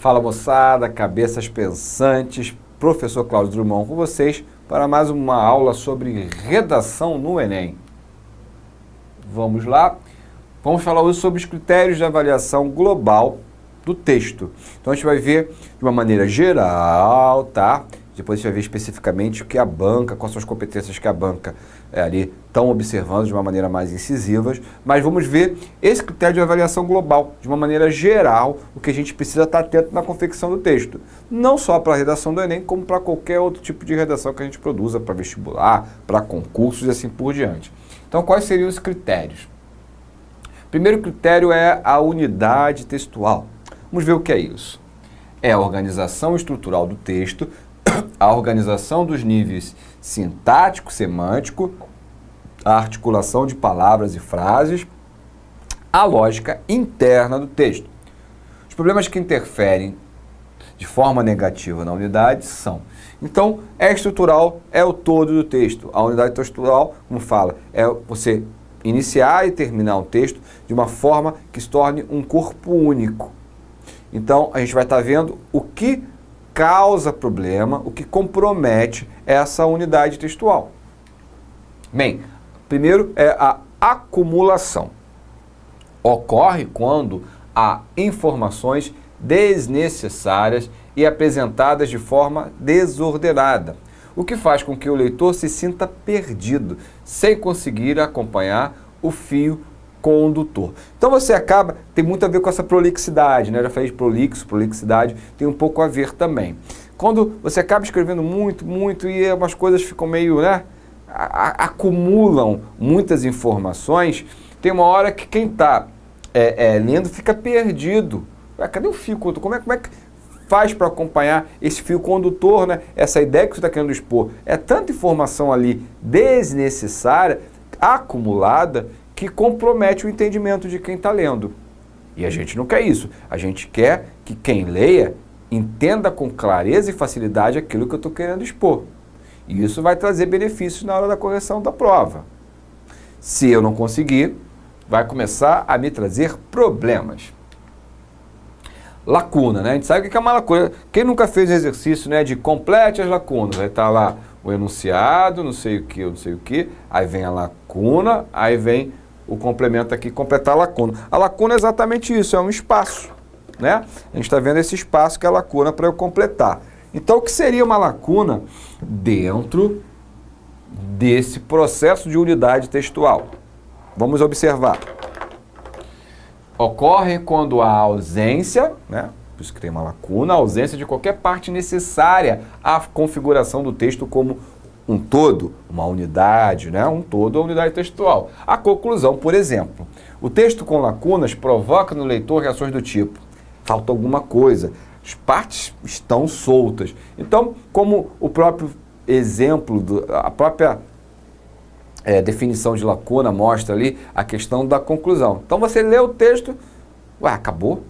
Fala moçada, cabeças pensantes, professor Cláudio Drummond com vocês para mais uma aula sobre redação no Enem. Vamos lá, vamos falar hoje sobre os critérios de avaliação global do texto. Então a gente vai ver de uma maneira geral, tá? Depois a gente vai ver especificamente o que a banca, quais são as competências que a banca ali estão observando de uma maneira mais incisiva, mas vamos ver esse critério de avaliação global, de uma maneira geral, o que a gente precisa estar atento na confecção do texto. Não só para a redação do Enem, como para qualquer outro tipo de redação que a gente produza, para vestibular, para concursos e assim por diante. Então quais seriam os critérios? Primeiro critério é a unidade textual. Vamos ver o que é isso. É a organização estrutural do texto, a organização dos níveis sintático, semântico, a articulação de palavras e frases, a lógica interna do texto. Os problemas que interferem de forma negativa na unidade são, então, estrutural é o todo do texto. A unidade textual, como fala, é você iniciar e terminar um texto de uma forma que se torne um corpo único. Então, a gente vai estar vendo o que causa problema, o que compromete essa unidade textual. Bem, primeiro é a acumulação. Ocorre quando há informações desnecessárias e apresentadas de forma desordenada, o que faz com que o leitor se sinta perdido, sem conseguir acompanhar o fio condutor. Então você acaba, tem muito a ver com essa prolixidade, né? Já falei de prolixidade, tem um pouco a ver também. Quando você acaba escrevendo muito e umas coisas ficam meio, né? Acumulam muitas informações, tem uma hora que quem está lendo fica perdido. Cadê o fio condutor? Como é que faz para acompanhar esse fio condutor, né? Essa ideia que você está querendo expor. É tanta informação ali desnecessária, acumulada, que compromete o entendimento de quem está lendo. E a gente não quer isso. A gente quer que quem leia entenda com clareza e facilidade aquilo que eu estou querendo expor. E isso vai trazer benefícios na hora da correção da prova. Se eu não conseguir, vai começar a me trazer problemas. Lacuna, né? A gente sabe o que é uma lacuna. Quem nunca fez exercício, né, de complete as lacunas? Aí está lá o enunciado, não sei o que, aí vem a lacuna, aí vem o complemento aqui, completar a lacuna. A lacuna é exatamente isso, é um espaço, né? A gente está vendo esse espaço que é a lacuna para eu completar. Então, o que seria uma lacuna dentro desse processo de unidade textual? Vamos observar. Ocorre quando há ausência, né? Por isso que tem uma lacuna, a ausência de qualquer parte necessária à configuração do texto como um todo, uma unidade, né? Um todo, a unidade textual. A conclusão, por exemplo. O texto com lacunas provoca no leitor reações do tipo: falta alguma coisa, as partes estão soltas. Então, como o próprio exemplo, a própria definição de lacuna mostra ali a questão da conclusão. Então você lê o texto, acabou?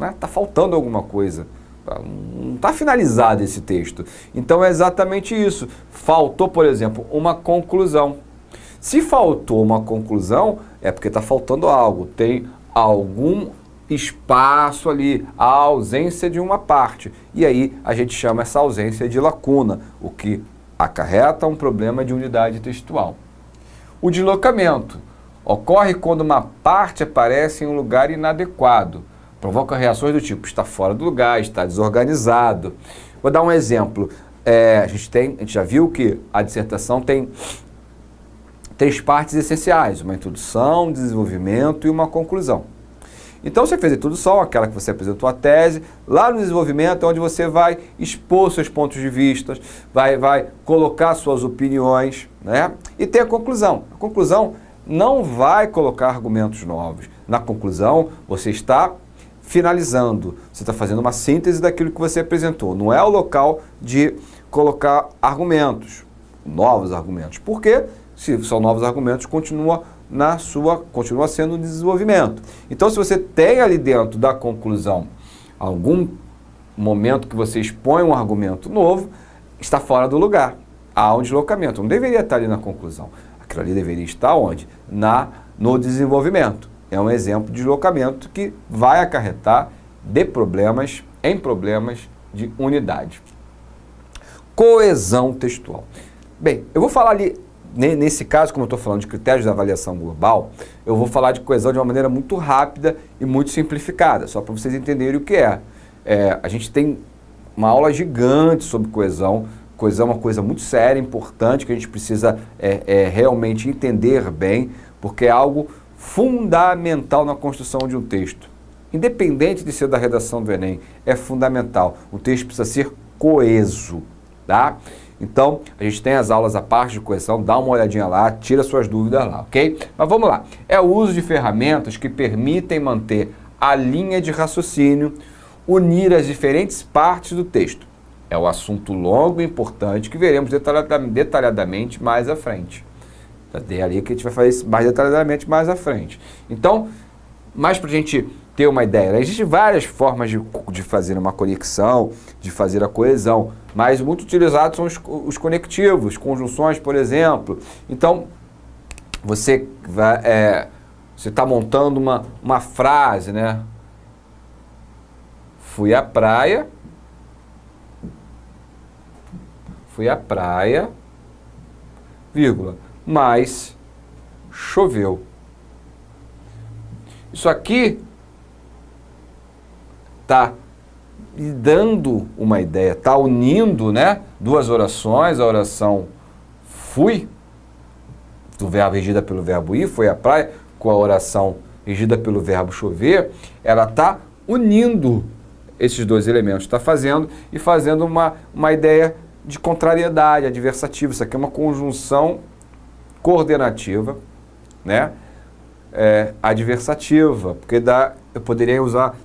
Está faltando alguma coisa. Não está finalizado esse texto. Então é exatamente isso. Faltou, por exemplo, uma conclusão. Se faltou uma conclusão, é porque está faltando algo. Tem algum espaço ali, a ausência de uma parte. E aí a gente chama essa ausência de lacuna, o que acarreta um problema de unidade textual. O deslocamento ocorre quando uma parte aparece em um lugar inadequado. Provoca reações do tipo: está fora do lugar, está desorganizado. Vou dar um exemplo. A gente já viu que a dissertação tem 3 partes essenciais: uma introdução, um desenvolvimento e uma conclusão. Então você fez a introdução, aquela que você apresentou a tese. Lá no desenvolvimento é onde você vai expor seus pontos de vista, vai colocar suas opiniões, né? E tem a conclusão. A conclusão não vai colocar argumentos novos. Na conclusão, você está finalizando, você está fazendo uma síntese daquilo que você apresentou. Não é o local de colocar argumentos, novos argumentos. Porque, se são novos argumentos, continua sendo um desenvolvimento. Então, se você tem ali dentro da conclusão algum momento que você expõe um argumento novo, está fora do lugar. Há um deslocamento. Não deveria estar ali na conclusão. Aquilo ali deveria estar onde? No desenvolvimento. É um exemplo de deslocamento que vai acarretar de problemas em problemas de unidade. Coesão textual. Bem, eu vou falar ali, nesse caso, como eu estou falando de critérios de avaliação global, eu vou falar de coesão de uma maneira muito rápida e muito simplificada, só para vocês entenderem o que é. A gente tem uma aula gigante sobre coesão. Coesão é uma coisa muito séria, importante, que a gente precisa realmente entender bem, porque é algo fundamental na construção de um texto. Independente de ser da redação do Enem, é fundamental. O texto precisa ser coeso, tá? Então, a gente tem as aulas à parte de coesão, dá uma olhadinha lá, tira suas dúvidas lá, ok? Mas vamos lá. É o uso de ferramentas que permitem manter a linha de raciocínio, unir as diferentes partes do texto. É um assunto longo e importante que veremos detalhadamente mais à frente. É ali que a gente vai fazer isso mais detalhadamente mais à frente. Então, mais para a gente ter uma ideia, né? Existem várias formas de fazer uma conexão, de fazer a coesão, mas muito utilizados são os conectivos, conjunções, por exemplo. Então, você está montando uma frase, né? Fui à praia, vírgula, mas choveu. Isso aqui está dando uma ideia, está unindo, né, duas orações, a oração fui, do verbo regida pelo verbo ir, foi à praia, com a oração regida pelo verbo chover, ela está unindo esses dois elementos, está fazendo uma ideia de contrariedade, adversativa. Isso aqui é uma conjunção coordenativa, né? Adversativa, porque eu poderia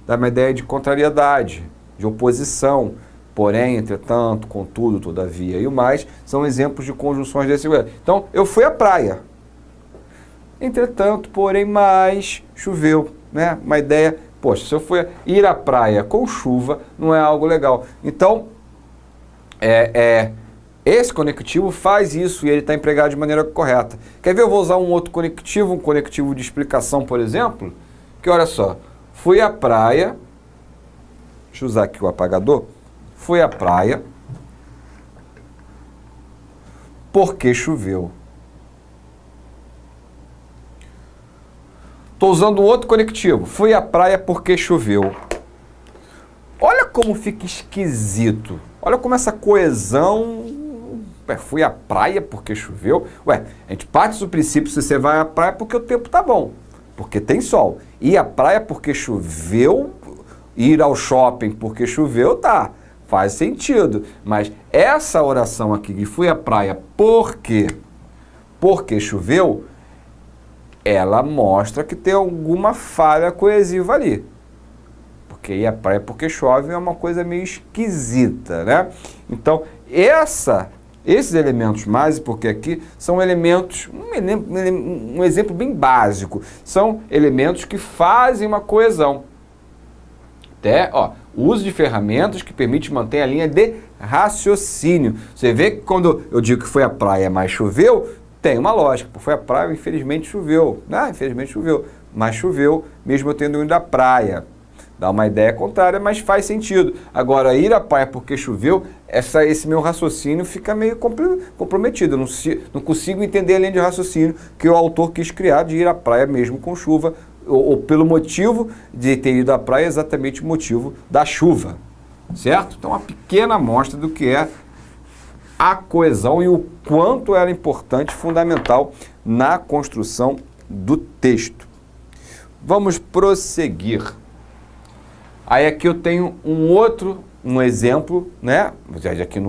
dar uma ideia de contrariedade, de oposição, porém, entretanto, contudo, todavia e o mais, são exemplos de conjunções desse jeito. Então, eu fui à praia, entretanto, porém, mais choveu, né? Uma ideia, poxa, se eu for ir à praia com chuva, não é algo legal. Então, esse conectivo faz isso e ele está empregado de maneira correta. Quer ver? Eu vou usar um outro conectivo, um conectivo de explicação, por exemplo, que olha só, fui à praia, deixa eu usar aqui o apagador, fui à praia porque choveu. Estou usando um outro conectivo, fui à praia porque choveu. Olha como fica esquisito. Olha como essa coesão... fui à praia porque choveu. A gente parte do princípio que você vai à praia porque o tempo tá bom, porque tem sol. Ir à praia porque choveu, ir ao shopping porque choveu, faz sentido. Mas essa oração aqui, de fui à praia porque choveu, ela mostra que tem alguma falha coesiva ali. Porque ir à praia porque chove é uma coisa meio esquisita, né? Então, esses elementos mais, porque aqui são elementos, um exemplo bem básico, são elementos que fazem uma coesão. O uso de ferramentas que permite manter a linha de raciocínio. Você vê que quando eu digo que foi à praia, mas choveu, tem uma lógica. Foi à praia, infelizmente choveu. Infelizmente choveu, mas choveu mesmo eu tendo ido à praia. Dá uma ideia contrária, mas faz sentido. Agora, ir à praia porque choveu, esse meu raciocínio fica meio comprometido. Eu não consigo entender a linha de raciocínio que o autor quis criar de ir à praia mesmo com chuva, ou pelo motivo de ter ido à praia, exatamente o motivo da chuva. Certo? Então, uma pequena amostra do que é a coesão e o quanto ela é importante, fundamental na construção do texto. Vamos prosseguir. Aí aqui eu tenho um exemplo, né? Aqui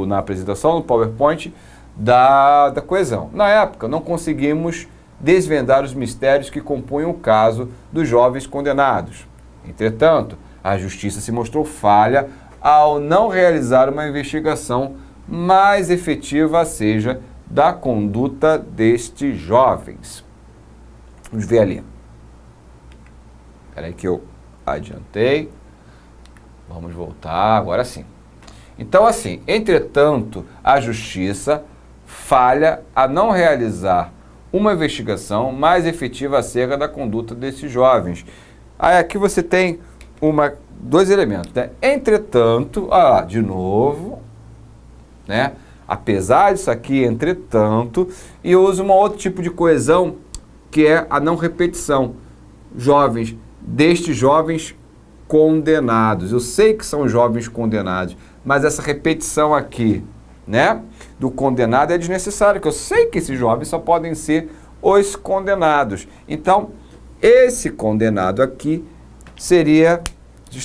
na apresentação, no PowerPoint, da coesão. Na época, não conseguimos desvendar os mistérios que compõem o caso dos jovens condenados. Entretanto, a justiça se mostrou falha ao não realizar uma investigação mais efetiva, seja, da conduta destes jovens. Vamos ver ali. Espera aí que eu adiantei. Vamos voltar, agora sim. Então, assim, entretanto, a justiça falha a não realizar uma investigação mais efetiva acerca da conduta desses jovens. Aí aqui você tem dois elementos, né? Entretanto, de novo, né? Apesar disso aqui, entretanto, e eu uso um outro tipo de coesão, que é a não repetição. Jovens, destes jovens condenados. Eu sei que são jovens condenados, mas essa repetição aqui, né, do condenado é desnecessária, porque eu sei que esses jovens só podem ser os condenados. Então, esse condenado aqui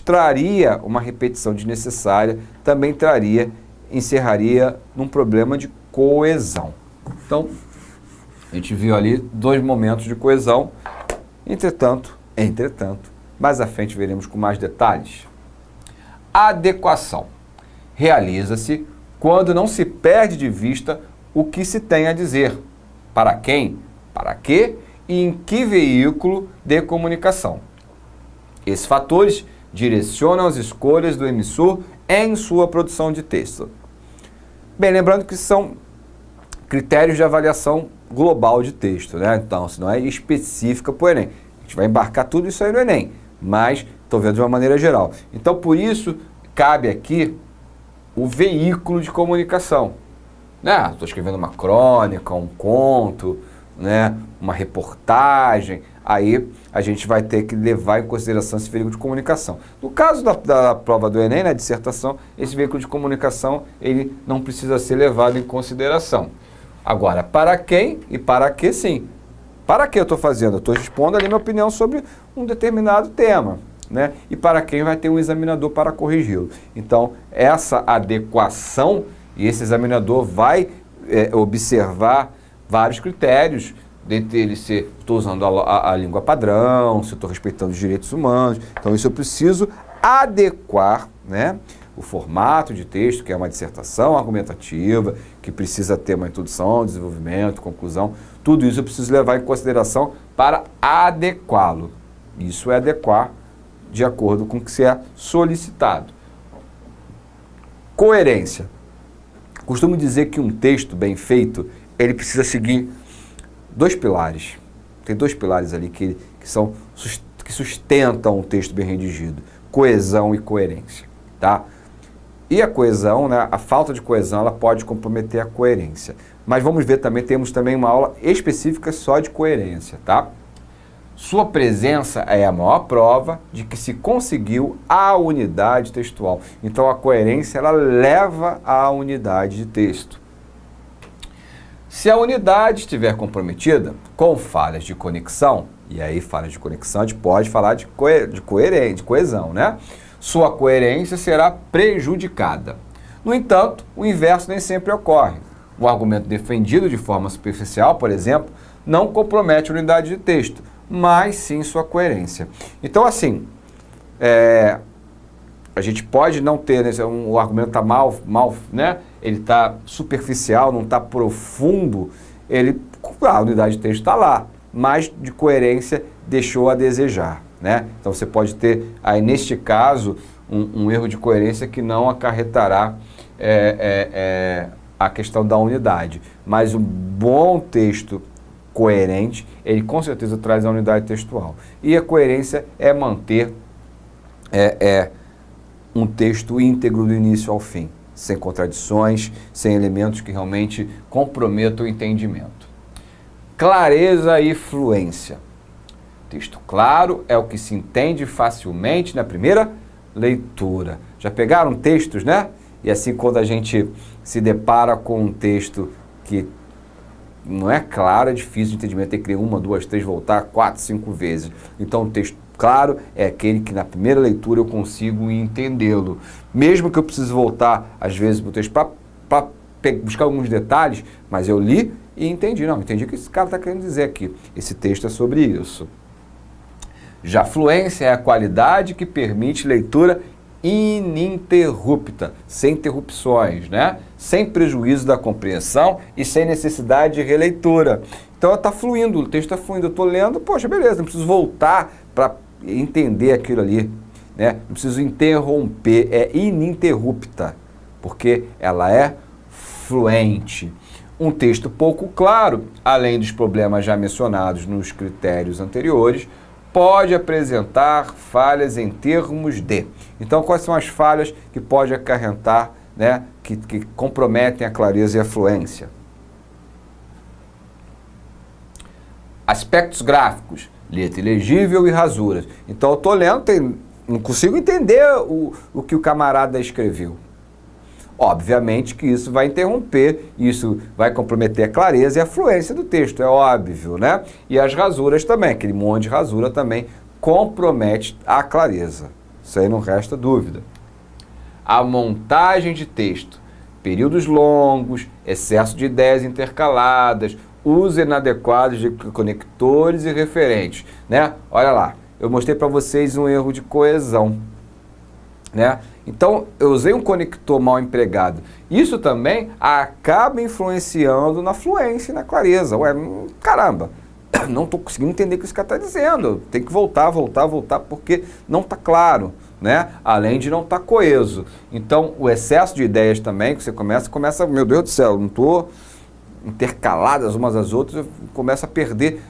traria uma repetição desnecessária, também encerraria num problema de coesão. Então, a gente viu ali dois momentos de coesão, entretanto, mais à frente veremos com mais detalhes. A adequação realiza-se quando não se perde de vista o que se tem a dizer, para quem, para quê e em que veículo de comunicação. Esses fatores direcionam as escolhas do emissor em sua produção de texto. Bem, lembrando que são critérios de avaliação global de texto, né? Então, se não é específica para o Enem. A gente vai embarcar tudo isso aí no Enem, mas estou vendo de uma maneira geral. Então, por isso, cabe aqui o veículo de comunicação. Né? Estou escrevendo uma crônica, um conto, né? Uma reportagem, aí a gente vai ter que levar em consideração esse veículo de comunicação. No caso da prova do Enem, né, dissertação, esse veículo de comunicação ele não precisa ser levado em consideração. Agora, para quem e para que sim. Para que eu estou fazendo? Eu estou expondo ali minha opinião sobre um determinado tema, né? E para quem vai ter um examinador para corrigi-lo. Então, essa adequação, e esse examinador vai observar vários critérios, dentre eles se estou usando a língua padrão, se estou respeitando os direitos humanos. Então, isso eu preciso adequar, né, o formato de texto, que é uma dissertação argumentativa, que precisa ter uma introdução, desenvolvimento, conclusão. Tudo isso eu preciso levar em consideração para adequá-lo. Isso é adequar de acordo com o que se é solicitado. Coerência. Costumo dizer que um texto bem feito, ele precisa seguir dois pilares. Tem dois pilares ali que sustentam um texto bem redigido. Coesão e coerência, tá? E a coesão, né, a falta de coesão, ela pode comprometer a coerência. Mas vamos ver também, temos também uma aula específica só de coerência, tá? Sua presença é a maior prova de que se conseguiu a unidade textual. Então, a coerência, ela leva à unidade de texto. Se a unidade estiver comprometida com falhas de conexão, e aí falhas de conexão a gente pode falar de coesão, né? Sua coerência será prejudicada. No entanto, o inverso nem sempre ocorre. O argumento defendido de forma superficial, por exemplo, não compromete a unidade de texto, mas sim sua coerência. Então, assim, a gente pode não ter, né, o argumento está mal, né? Ele está superficial, não está profundo, a unidade de texto está lá, mas de coerência deixou a desejar, né? Então você pode ter, aí neste caso, um erro de coerência que não acarretará a questão da unidade, mas um bom texto coerente, ele com certeza traz a unidade textual. E a coerência é manter um texto íntegro do início ao fim, sem contradições, sem elementos que realmente comprometam o entendimento. Clareza e fluência. Texto claro é o que se entende facilmente na primeira leitura. Já pegaram textos, né? E assim, quando a gente se depara com um texto que não é claro, é difícil de entendimento, tem que ler 1, 2, 3, voltar 4, 5 vezes. Então, o texto claro é aquele que na primeira leitura eu consigo entendê-lo. Mesmo que eu precise voltar, às vezes, para o texto para buscar alguns detalhes, mas eu li e entendi. Não, entendi o que esse cara está querendo dizer aqui. Esse texto é sobre isso. Já fluência é a qualidade que permite leitura ininterrupta, sem interrupções, né? Sem prejuízo da compreensão e sem necessidade de releitura. Então está fluindo, o texto está fluindo, eu estou lendo, poxa, beleza, não preciso voltar para entender aquilo ali, né? Não preciso interromper, é ininterrupta, porque ela é fluente. Um texto pouco claro, além dos problemas já mencionados nos critérios anteriores, pode apresentar falhas em termos de. Então, quais são as falhas que pode acarretar, né, que comprometem a clareza e a fluência? Aspectos gráficos, letra ilegível e rasuras. Então, eu estou lendo, não consigo entender o que o camarada escreveu. Obviamente que isso vai interromper, isso vai comprometer a clareza e a fluência do texto, é óbvio, né? E as rasuras também, aquele monte de rasura também compromete a clareza. Isso aí não resta dúvida. A montagem de texto, períodos longos, excesso de ideias intercaladas, uso inadequado de conectores e referentes, né? Olha lá, eu mostrei para vocês um erro de coesão, né? Então, eu usei um conector mal empregado. Isso também acaba influenciando na fluência e na clareza. Ué, caramba, não estou conseguindo entender o que esse cara está dizendo. Tem que voltar, porque não está claro, né? Além de não estar coeso. Então, o excesso de ideias também, que você começa, meu Deus do céu, não estou intercaladas umas às outras, eu começo a perder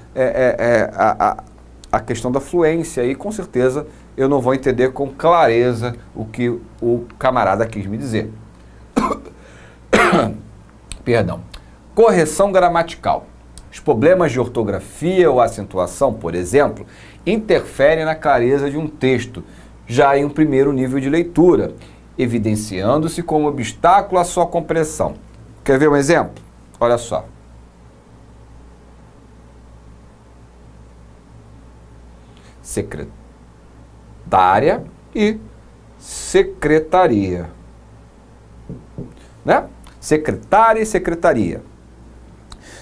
a questão da fluência e, com certeza, eu não vou entender com clareza o que o camarada quis me dizer. Perdão. Correção gramatical. Os problemas de ortografia ou acentuação, por exemplo, interferem na clareza de um texto, já em um primeiro nível de leitura, evidenciando-se como obstáculo à sua compreensão. Quer ver um exemplo? Olha só. Secretária e secretaria, né? Secretária e secretaria.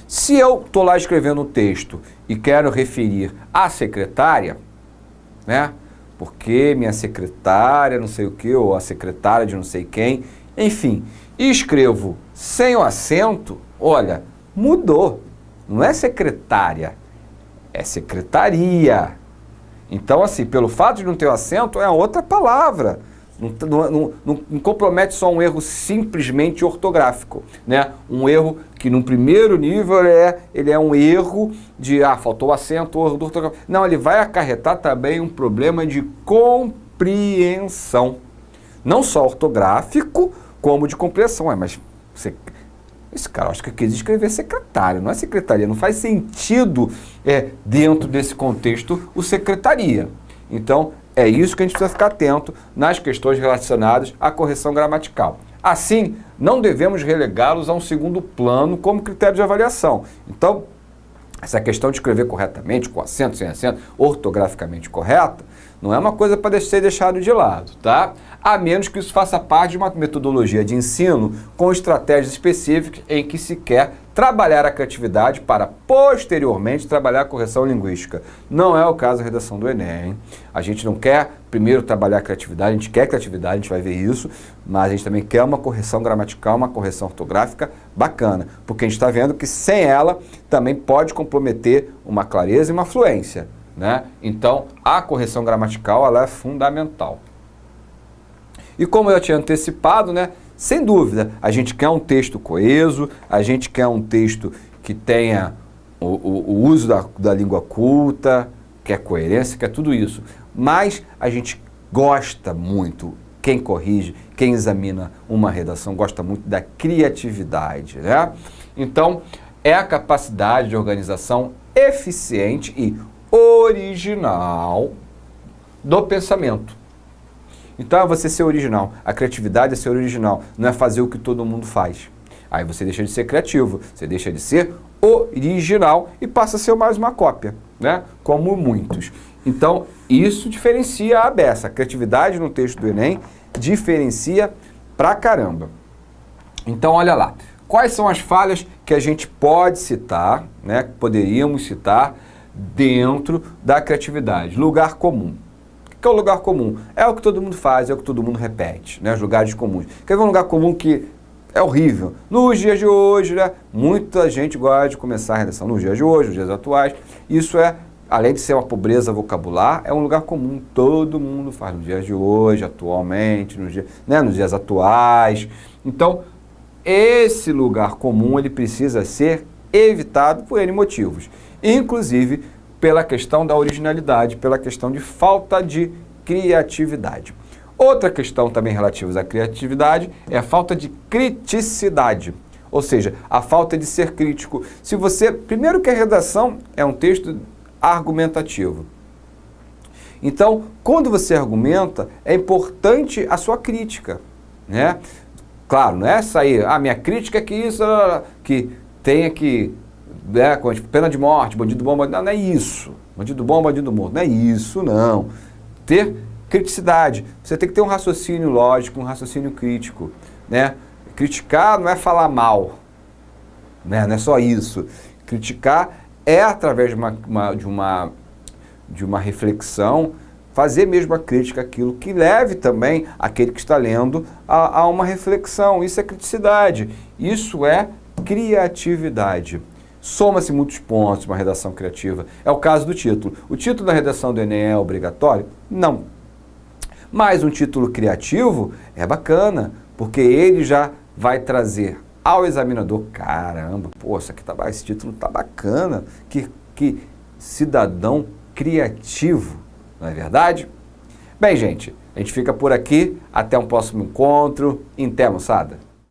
Se eu estou lá escrevendo um texto e quero referir a secretária, né? Porque minha secretária não sei o que, ou a secretária de não sei quem, enfim, e escrevo sem o acento, olha, mudou. Não é secretária, é secretaria. Então, assim, pelo fato de não ter o acento, é outra palavra. Não compromete só um erro simplesmente ortográfico, né? Um erro que, num primeiro nível, ele é um erro de, faltou o acento, ortográfico. Não, ele vai acarretar também um problema de compreensão. Não só ortográfico, como de compreensão. Mas esse cara, acho que quis escrever secretário, não é secretaria. Não faz sentido, dentro desse contexto, o secretaria. Então, é isso que a gente precisa ficar atento nas questões relacionadas à correção gramatical. Assim, não devemos relegá-los a um segundo plano como critério de avaliação. Então, essa questão de escrever corretamente, com acento, sem acento, ortograficamente correta, não é uma coisa para ser deixado de lado, tá? A menos que isso faça parte de uma metodologia de ensino com estratégias específicas em que se quer trabalhar a criatividade para posteriormente trabalhar a correção linguística. Não é o caso da redação do Enem. A gente não quer primeiro trabalhar a criatividade, a gente quer criatividade, a gente vai ver isso, mas a gente também quer uma correção gramatical, uma correção ortográfica bacana, porque a gente está vendo que sem ela também pode comprometer uma clareza e uma fluência, né? Então, a correção gramatical ela é fundamental. E como eu tinha antecipado, né, sem dúvida, a gente quer um texto coeso, a gente quer um texto que tenha o uso da língua culta, quer coerência, quer tudo isso. Mas a gente gosta muito, quem corrige, quem examina uma redação, gosta muito da criatividade, né? Então, é a capacidade de organização eficiente e original do pensamento. Então é você ser original. A criatividade é ser original, não é fazer o que todo mundo faz. Aí você deixa de ser criativo, você deixa de ser original e passa a ser mais uma cópia, né? Como muitos. Então isso diferencia a beça. A criatividade no texto do Enem diferencia pra caramba. Então olha lá. Quais são as falhas que a gente pode citar, né? Que poderíamos citar dentro da criatividade? Lugar comum. Que é o lugar comum? É o que todo mundo faz, é o que todo mundo repete, né? Os lugares comuns. Quer ver um lugar comum que é horrível? Nos dias de hoje, né? Muita gente gosta de começar a redação nos dias de hoje, nos dias atuais. Isso além de ser uma pobreza vocabular, é um lugar comum. Todo mundo faz nos dias de hoje, atualmente, nos dias atuais. Então, esse lugar comum, ele precisa ser evitado por N motivos. Inclusive, pela questão da originalidade, pela questão de falta de criatividade. Outra questão também relativa à criatividade é a falta de criticidade, ou seja, a falta de ser crítico. Se você, primeiro que a redação é um texto argumentativo. Então, quando você argumenta, é importante a sua crítica, né? Claro, não é sair, minha crítica é que isso, que tenha que, né, pena de morte, bandido bom, bandido, não é isso. Bandido bom, bandido morto, não é isso, não. Ter criticidade, você tem que ter um raciocínio lógico, um raciocínio crítico, né? Criticar não é falar mal, né? Não é só isso. Criticar é através de uma reflexão, fazer mesmo a crítica àquilo que leve também aquele que está lendo a uma reflexão. Isso é criticidade, isso é criatividade. Soma-se muitos pontos uma redação criativa. É o caso do título. O título da redação do Enem é obrigatório? Não. Mas um título criativo é bacana, porque ele já vai trazer ao examinador, caramba, pô, esse título tá bacana, que cidadão criativo, não é verdade? Bem, gente, a gente fica por aqui, até um próximo encontro, até, moçada!